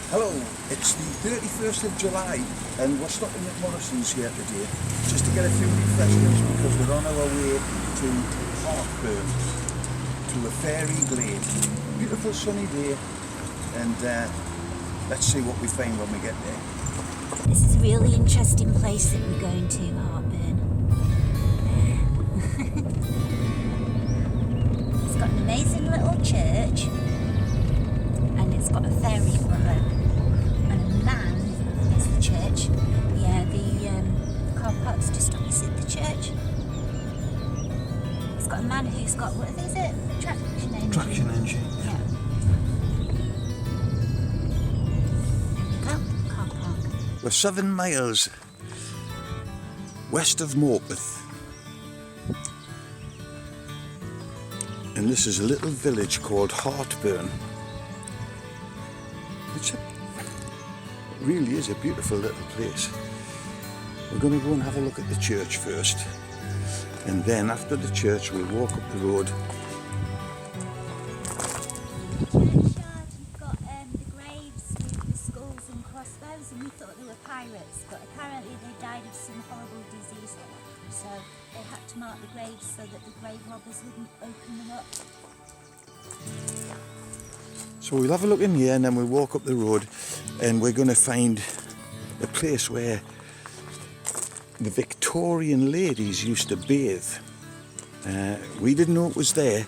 Hello, it's the 31st of July and we're stopping at Morrison's here today just to get a few refreshments because we're on our way to Hartburn, to a fairy glade. Beautiful sunny day, and let's see what we find when we get there. This is a really interesting place that we're going to, Hartburn. It's got an amazing little church and it's got a fairy brother. Church. Yeah, the car park's just opposite the church. It's got a man who's got, what is it? Traction engine. Traction engine. Yeah. There we go, car park. We're 7 miles west of Morpeth. And this is a little village called Hartburn. It really is a beautiful little place. We're going to go and have a look at the church first, and then after the church we'll walk up the road. You've got the graves with the skulls and crossbows, and we thought they were pirates, but apparently they died of some horrible disease, so they had to mark the graves so that the grave robbers wouldn't open them up. So we'll have a look in here and then we'll walk up the road, and we're going to find a place where the Victorian ladies used to bathe. We didn't know it was there,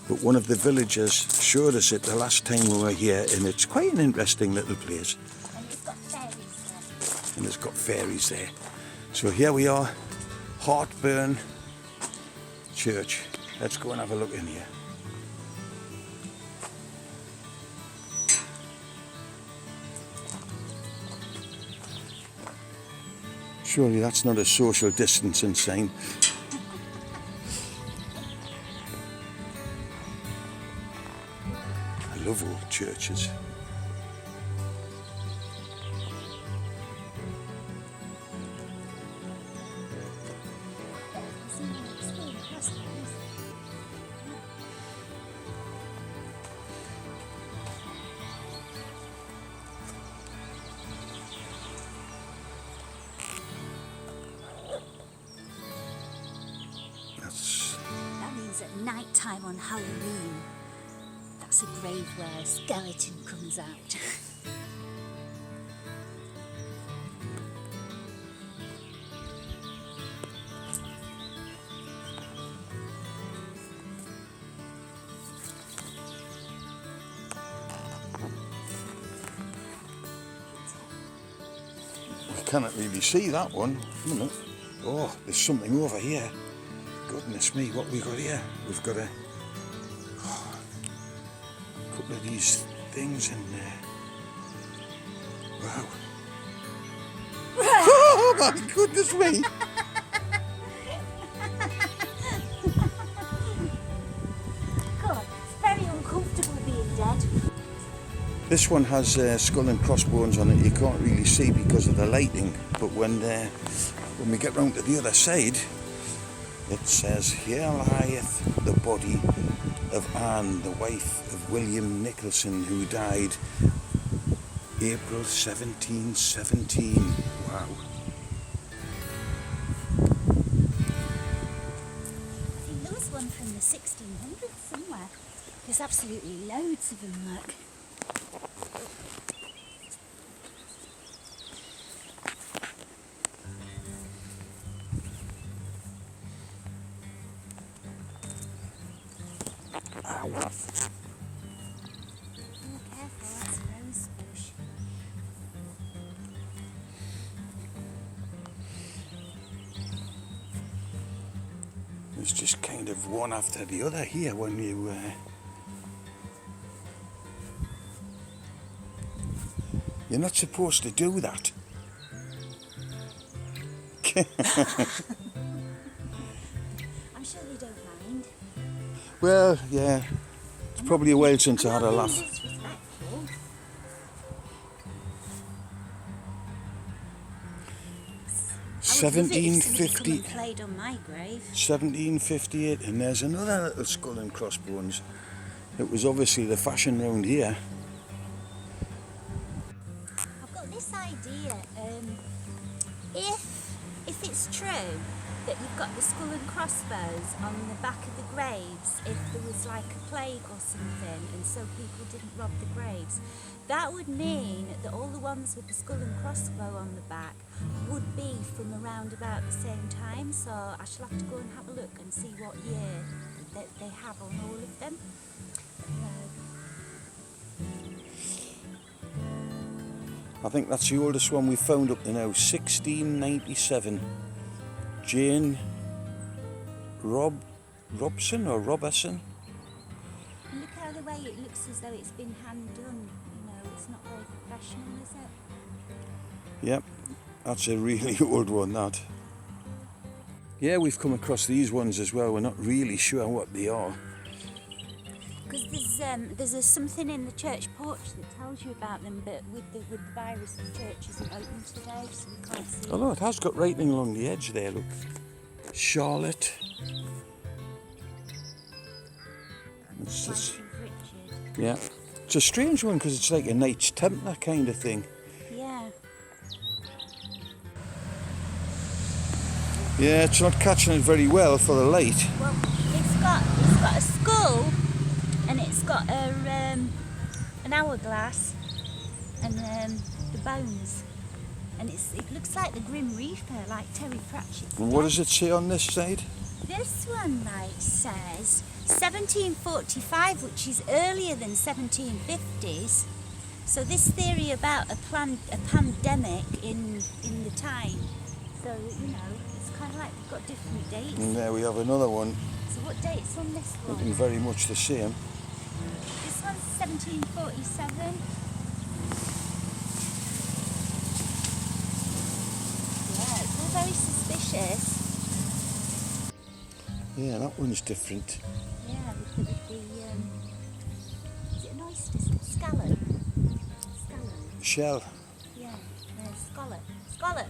but one of the villagers showed us it the last time we were here, and it's quite an interesting little place. And it's got fairies there. And it's got fairies there. So here we are, Hartburn Church. Let's go and have a look in here. Surely that's not a social distancing sign. I love old churches. That means at night time on Halloween, that's a grave where a skeleton comes out. We cannot really see that one. Oh, there's something over here. Goodness me, what we got here? We've got a couple of these things in there. Wow. Oh my goodness me! God, it's very uncomfortable being dead. This one has skull and crossbones on it. You can't really see because of the lighting, but when we get round to the other side, it says, "Here lieth the body of Anne, the wife of William Nicholson, who died April 1717. Wow. I think there was one from the 1600s somewhere. There's absolutely loads of them, look. Ow. Oh, careful, that's a rose bush. It's just kind of one after the other here when you you're not supposed to do that. I'm sure they don't mind. Well, yeah. It's probably a while since I had a laugh. Disrespectful. 1750, Played on my grave. 1758, and there's another little skull and crossbones. It was obviously the fashion round here. I've got this idea. If it's true that you've got the skull and crossbones on the back of the graves, if there was like a plague or something, and so people didn't rob the graves, that would mean that all the ones with the skull and crossbow on the back would be from around about the same time. So I shall have to go and have a look and see what year that they have on all of them. I think that's the oldest one we found up to now, 1697. Jane Robson or Robertson. And look how the way it looks as though it's been hand done. You know, it's not very professional, is it? Yep, that's a really old one, that. Yeah, we've come across these ones as well. We're not really sure what they are. Because there's something in the church porch that tells you about them, but with the virus, the church isn't open today, so we can't see. Oh no, it has got writing along the edge there, look. Charlotte. It's this, Richard. yeah. It's a strange one because it's like a Knights Templar kind of thing. Yeah. Yeah, it's not catching it very well for the light. Well, it's got a skull, and it's got an hourglass, and the bones, and it looks like the Grim Reaper, like Terry Pratchett's. And what does it say on this side? This one, like, says 1745, which is earlier than 1750s. So this theory about a pandemic in the time. So, you know, it's kind of like we've got different dates. And there we have another one, So what date's on this one? looking very much the same. This one's 1747. Yeah, it's all very suspicious. Yeah, that one's different. Yeah, with the is it an oyster? Scallop? Scallop. Shell. Yeah, no, scallop. Scallop.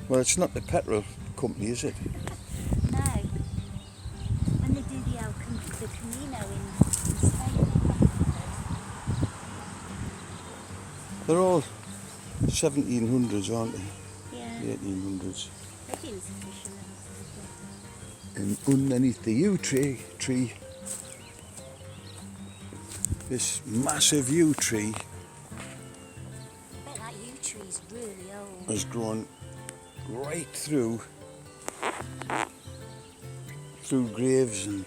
Well, it's not the petrol company, is it? No. When they do the Camino in Spain. They're all 1700s, aren't they? Yeah. The 1800s. They're doing some fishermen. And underneath the yew tree, this massive yew tree I bet that yew tree's really old. has grown right through graves, and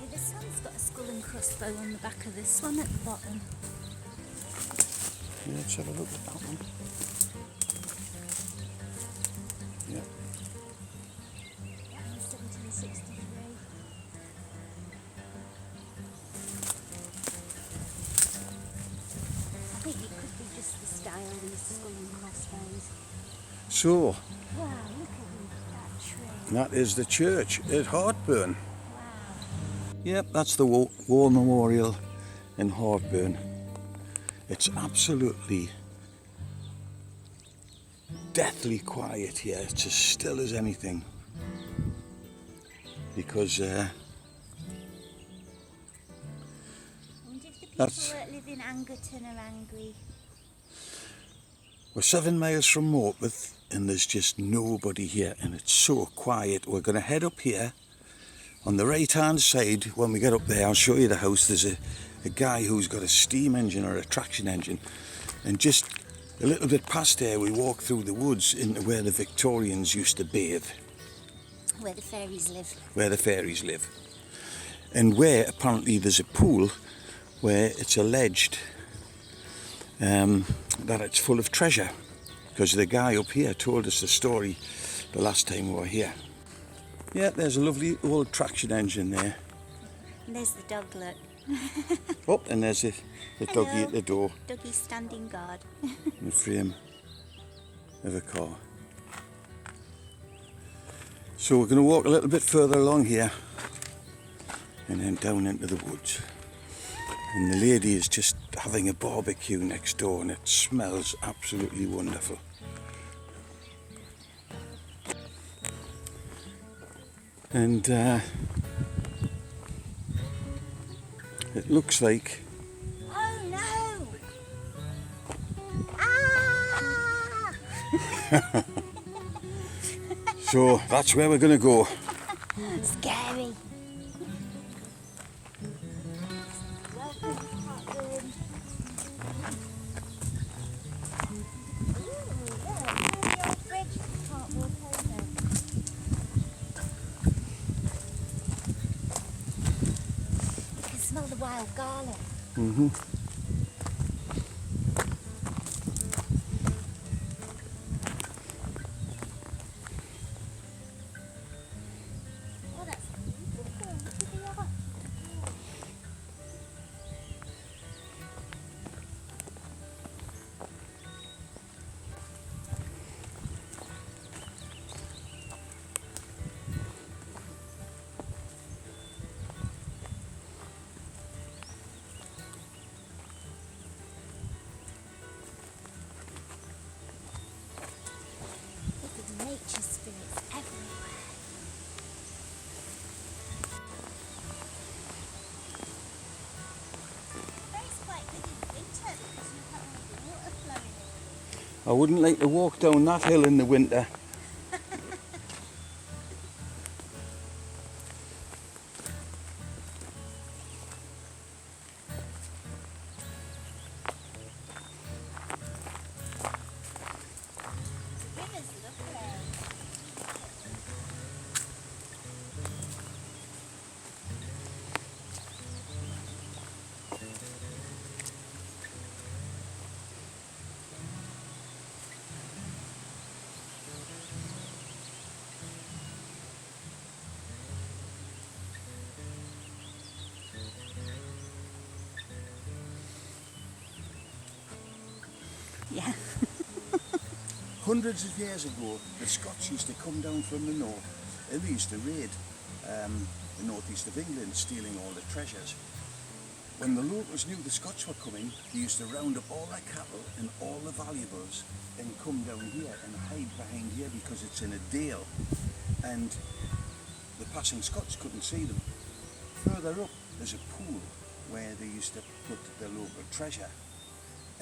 Yeah, this one's got a skull and crossbow on the back of this one at the bottom. yeah, let's have a look at that one. Yeah. That one's 1763. I think it could be just the style of these skull and crossbows. So Wow, look at that tree. that is the church at Hartburn. Wow. Yep, that's the war memorial in Hartburn. It's absolutely deathly quiet here. It's as still as anything. Because I wonder if the people That's- that live in Angerton are angry. we're 7 miles from Morpeth and there's just nobody here, and it's so quiet. We're going to head up here on the right hand side. When we get up there, I'll show you the house. There's a guy who's got a steam engine or a traction engine, and just a little bit past there we walk through the woods into where the Victorians used to bathe, Where the fairies live. where the fairies live, and where apparently there's a pool where it's alleged that it's full of treasure, because the guy up here told us the story the last time we were here. Yeah, there's a lovely old traction engine there. And there's the dog, look. Oh, and there's the doggy Hello. at the door Doggy's standing guard. in the frame of a car. So we're going to walk a little bit further along here and then down into the woods. And the lady is just having a barbecue next door, and it smells absolutely wonderful. And it looks like... Oh no! Ah! So that's where we're going to go. Scary. Welcome to Hartburn. Ooh, look, there's the old bridge that you can't walk over. You can smell the wild garlic. Mm-hmm. Oh, that's beautiful. Look at the yacht. Look at the nature spirits everywhere. It's quite good in winter because you have all the water flowing in. I wouldn't like to walk down that hill in the winter. The river's lovely. Yeah. Hundreds of years ago, the Scots used to come down from the north and they used to raid the northeast of England, stealing all the treasures. When the locals knew the Scots were coming, they used to round up all their cattle and all the valuables and come down here and hide behind here because it's in a dale and the passing Scots couldn't see them. Further up, there's a pool where they used to put their local treasure.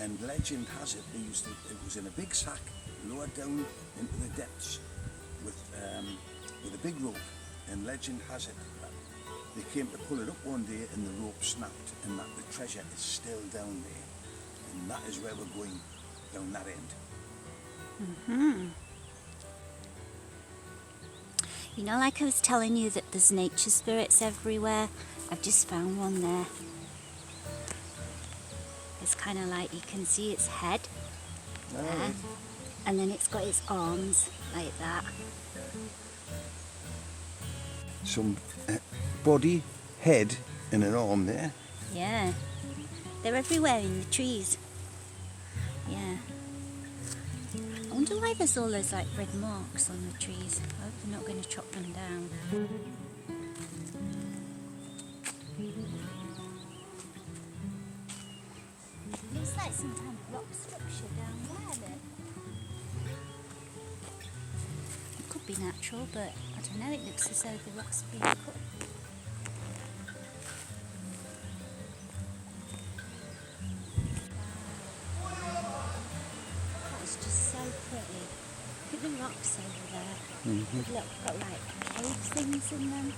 And legend has it, it was in a big sack, lowered down into the depths with a big rope. And legend has it that they came to pull it up one day and the rope snapped, and that the treasure is still down there. And that is where we're going, down that end. You know, like I was telling you that there's nature spirits everywhere, I've just found one there. It's kind of like you can see its head there, and then it's got its arms like that. Some body, head and an arm there. Yeah, they're everywhere in the trees. Yeah. I wonder why there's all those like red marks on the trees. I hope they're not going to chop them down. Looks like some kind of rock structure down there, look. It could be natural, but I don't know, it looks as though the rock's been cut. That's just so pretty. Look at the rocks over there. Look, got like cave things in them.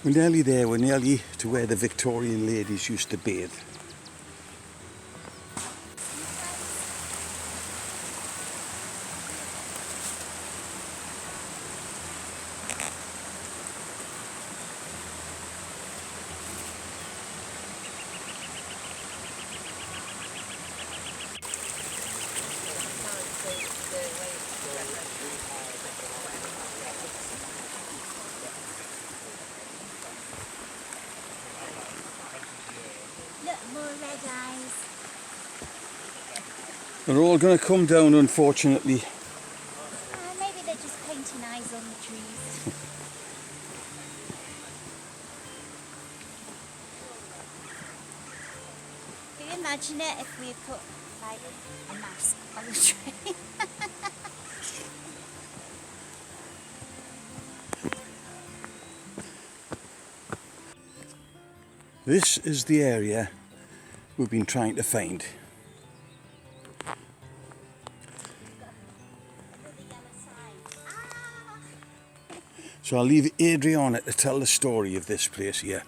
We're nearly there, we're nearly to where the Victorian ladies used to bathe. Look, They're all going to come down, unfortunately. Maybe they're just painting eyes on the trees. Can you imagine it if we put like a mask on the tree? This is the area we've been trying to find. So I'll leave Adriana to tell the story of this place here.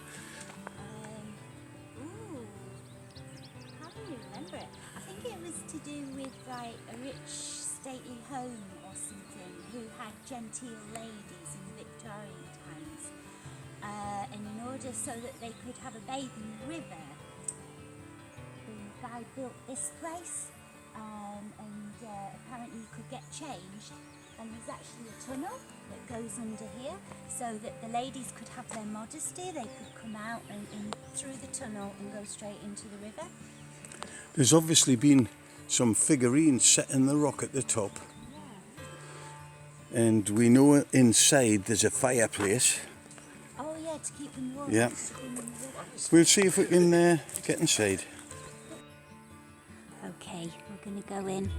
How do you remember it? I think it was to do with like a rich stately home or something who had genteel ladies in the Victorian times. And in order so that they could have a bathe in the river, the guy built this place, and apparently you could get changed, and there's actually a tunnel that goes under here so that the ladies could have their modesty. They could come out and in through the tunnel and go straight into the river. There's obviously been some figurines set in the rock at the top, and we know inside there's a fireplace. Oh yeah, to keep them warm. Yeah. To keep them in the river. We'll see if we can get inside. Okay, we're going to go in.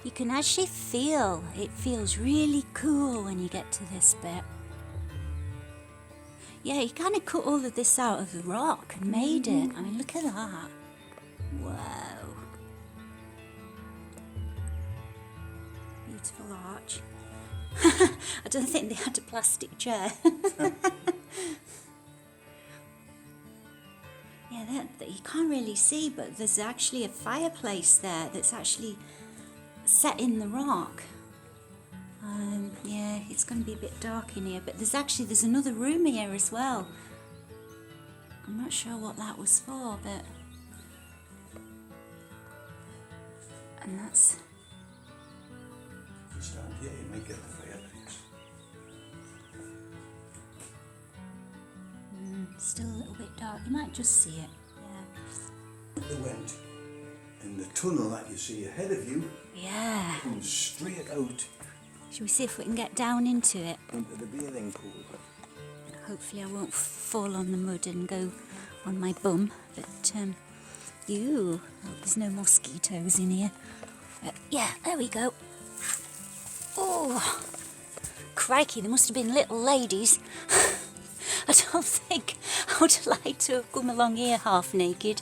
You can actually feel, it feels really cool when you get to this bit. Yeah, he kind of cut all of this out of the rock and made it. I mean, look at that. Whoa. Beautiful arch. I don't think they had a plastic chair. Yeah, that you can't really see, but there's actually a fireplace there that's actually set in the rock. Yeah, it's going to be a bit dark in here, but there's another room here as well. I'm not sure what that was for, but... And that's... Stand here, you might get the fireplace. Still a little bit dark. You might just see it. Yeah. They went, and the tunnel that you see ahead of you Yeah. comes straight out Shall we see if we can get down into it? into the bathing pool. Hopefully I won't fall on the mud and go on my bum. But, I hope there's no mosquitoes in here. Yeah, there we go. Oh, crikey, there must have been little ladies. I don't think I would like to have come along here half naked.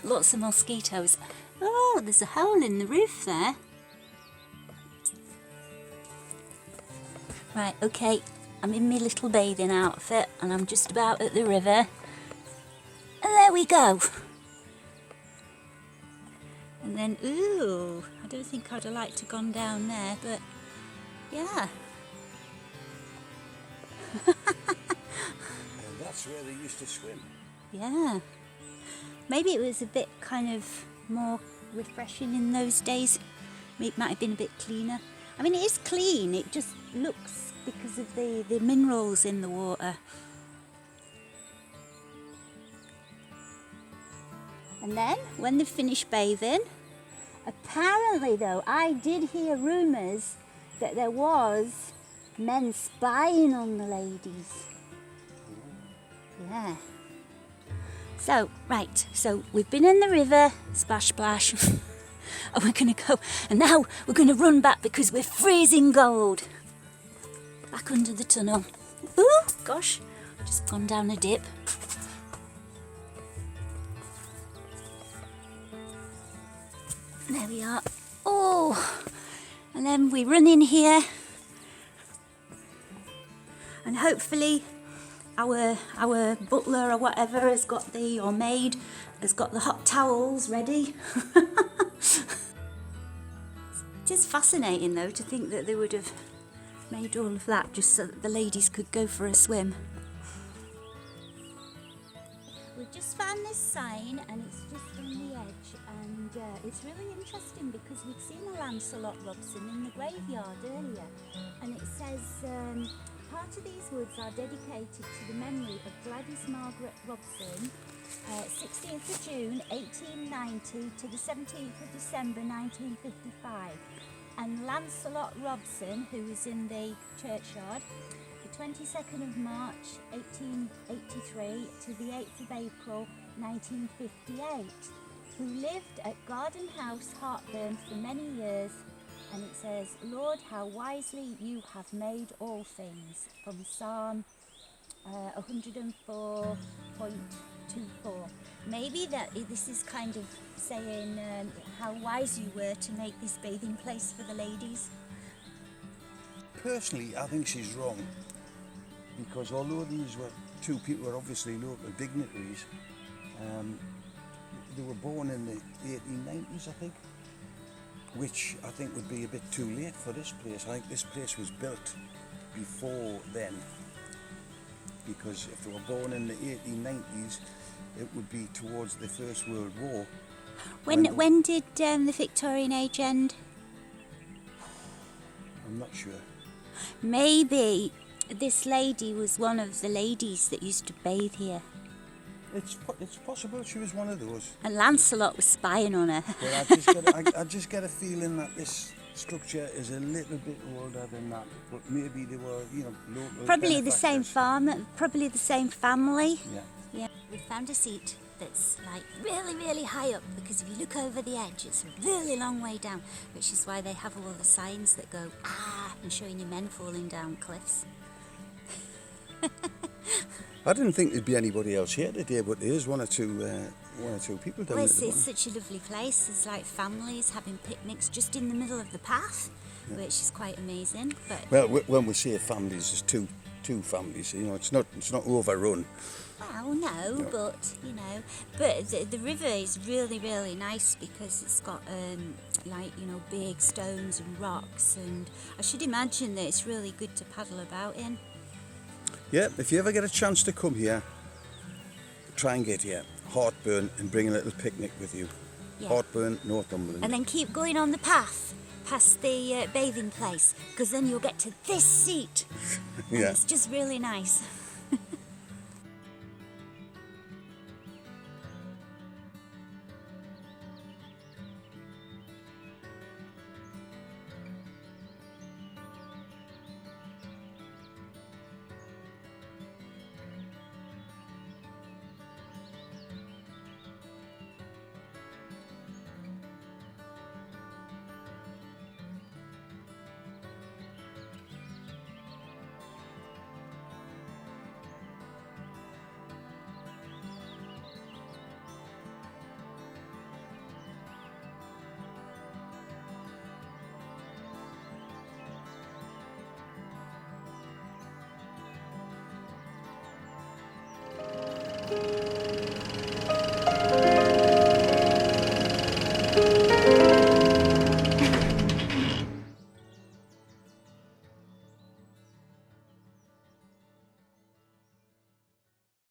Lots of mosquitoes. Oh, there's a hole in the roof there. Right, okay, I'm in my little bathing outfit and I'm just about at the river. And there we go. And then, ooh, I don't think I'd have liked to gone down there, but yeah. And that's where they used to swim. Yeah. Maybe it was a bit kind of more refreshing in those days. It might have been a bit cleaner. I mean, it is clean, it just looks because of the minerals in the water. And then, when they finished bathing, apparently though, I did hear rumours that there was men spying on the ladies. Yeah. So, right, so we've been in the river, splash splash, and we're going to go, and now we're going to run back because we're freezing cold. Back under the tunnel. Ooh, gosh, just gone down a dip. There we are. Oh, and then we run in here, and hopefully our butler or whatever has got or maid has got the hot towels ready. It is fascinating though to think that they would have made all of that just so that the ladies could go for a swim. We've just found this sign and it's just on the edge, and it's really interesting because we'd seen a Lancelot Robson in the graveyard earlier, and it says part of these woods are dedicated to the memory of Gladys Margaret Robson, 16th of June 1890 to the 17th of December 1955. And Lancelot Robson, who was in the churchyard, the 22nd of March 1883 to the 8th of April 1958, who lived at Garden House, Hartburn for many years. And it says, Lord, how wisely you have made all things, from Psalm 104.24. Maybe this is kind of saying how wise you were to make this bathing place for the ladies. Personally, I think she's wrong, because although these were two people were obviously local dignitaries, they were born in the 1890s, I think, which I think would be a bit too late for this place. I think this place was built before then, because if they were born in the 1890s, it would be towards the First World War. When did the Victorian age end? I'm not sure. Maybe this lady was one of the ladies that used to bathe here. It's possible she was one of those. And Lancelot was spying on her. But I just get a feeling that this structure is a little bit older than that. But maybe they were, local. Probably the same farm, probably the same family. Yeah. Yeah. We found a seat that's like really, really high up, because if you look over the edge, it's a really long way down, which is why they have all the signs that go, and showing you men falling down cliffs. I didn't think there'd be anybody else here today, but there is one or two people down Well, there. it's such a lovely place. There's like families having picnics just in the middle of the path, which is quite amazing. But Well, when we say families, there's two families. It's not overrun. well, no, but but the river is really, really nice, because it's got big stones and rocks, and I should imagine that it's really good to paddle about in. Yeah, if you ever get a chance to come here, try and get here, Hartburn, and bring a little picnic with you. Yeah. Hartburn Northumberland. And then keep going on the path past the bathing place, because then you'll get to this seat. And Yeah. it's just really nice.